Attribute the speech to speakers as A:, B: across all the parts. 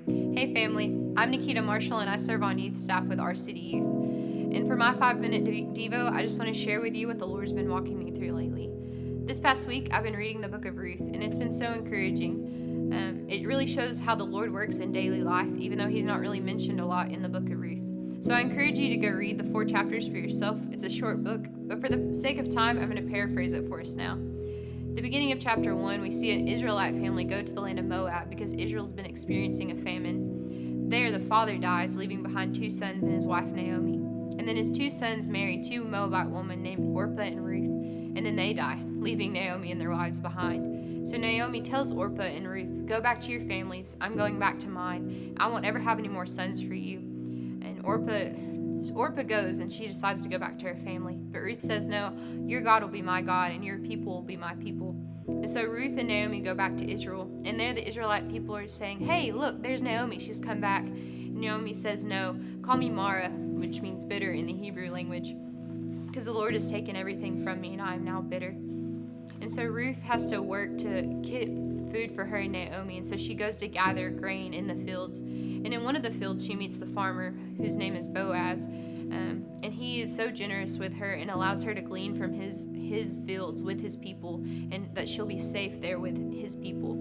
A: Hey family, I'm Nikkita Marshall and I serve on youth staff with our city youth. And for my 5-minute Devo, I just want to share with you what the Lord's been walking me through lately. This past week, I've been reading the book of Ruth, and it's been so encouraging. It really shows how the Lord works in daily life, even though He's not really mentioned a lot in the book of Ruth. So I encourage you to go read the 4 chapters for yourself. It's a short book, but for the sake of time, I'm going to paraphrase it for us now. The beginning of chapter 1, we see an Israelite family go to the land of Moab because Israel's been experiencing a famine. There, the father dies, leaving behind 2 sons and his wife Naomi. And then his 2 sons marry 2 Moabite women named Orpah and Ruth, and then they die, leaving Naomi and their wives behind. So Naomi tells Orpah and Ruth, "Go back to your families. I'm going back to mine. I won't ever have any more sons for you." And Orpah goes, and she decides to go back to her family. But Ruth says, "No, your God will be my God, and your people will be my people." And so Ruth and Naomi go back to Israel. And there the Israelite people are saying, "Hey, look, there's Naomi. She's come back." And Naomi says, "No, call me Mara," which means bitter in the Hebrew language, because the Lord has taken everything from me, and I am now bitter. And so Ruth has to work to get food for her and Naomi. And so she goes to gather grain in the fields. And in one of the fields, she meets the farmer, whose name is Boaz. And he is so generous with her and allows her to glean from his fields with his people, and that she'll be safe there with his people.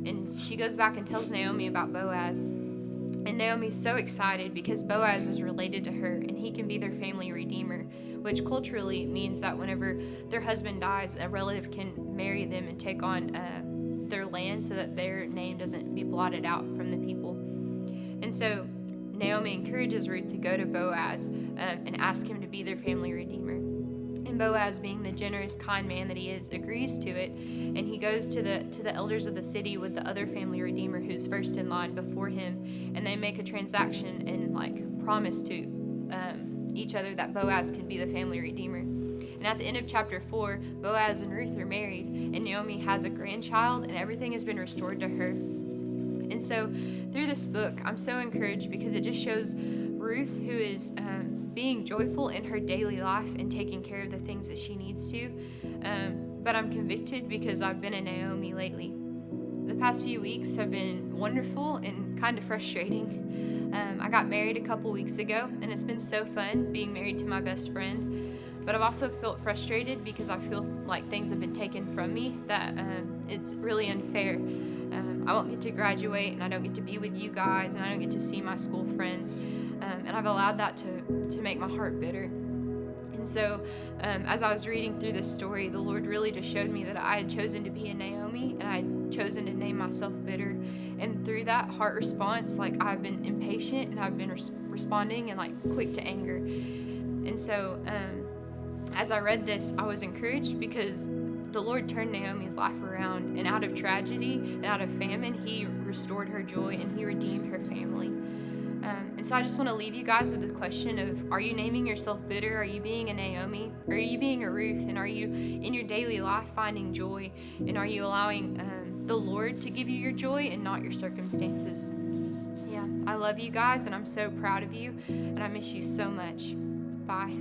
A: And she goes back and tells Naomi about Boaz. And Naomi's so excited because Boaz is related to her, and he can be their family redeemer, which culturally means that whenever their husband dies, a relative can marry them and take on their land so that their name doesn't be blotted out from the people. And so Naomi encourages Ruth to go to Boaz and ask him to be their family redeemer. And Boaz, being the generous, kind man that he is, agrees to it. And he goes to the elders of the city with the other family redeemer who's first in line before him. And they make a transaction and promise to each other that Boaz can be the family redeemer. And at the end of chapter 4, Boaz and Ruth are married, and Naomi has a grandchild, and everything has been restored to her. And so through this book, I'm so encouraged because it just shows Ruth, who is being joyful in her daily life and taking care of the things that she needs to. But I'm convicted because I've been a Naomi lately. The past few weeks have been wonderful and kind of frustrating. I got married a couple weeks ago, and it's been so fun being married to my best friend. But I've also felt frustrated because I feel like things have been taken from me, that it's really unfair. I won't get to graduate, and I don't get to be with you guys, and I don't get to see my school friends. And I've allowed that to make my heart bitter. And so as I was reading through this story, the Lord really just showed me that I had chosen to be a Naomi, and I had chosen to name myself bitter. And through that heart response, I've been impatient, and I've been responding and quick to anger. And so as I read this, I was encouraged because the Lord turned Naomi's life around, and out of tragedy and out of famine, He restored her joy, and He redeemed her family. And so I just want to leave you guys with the question of, are you naming yourself bitter? Are you being a Naomi? Or are you being a Ruth? And are you in your daily life finding joy? And are you allowing the Lord to give you your joy and not your circumstances? Yeah, I love you guys, and I'm so proud of you, and I miss you so much. Bye.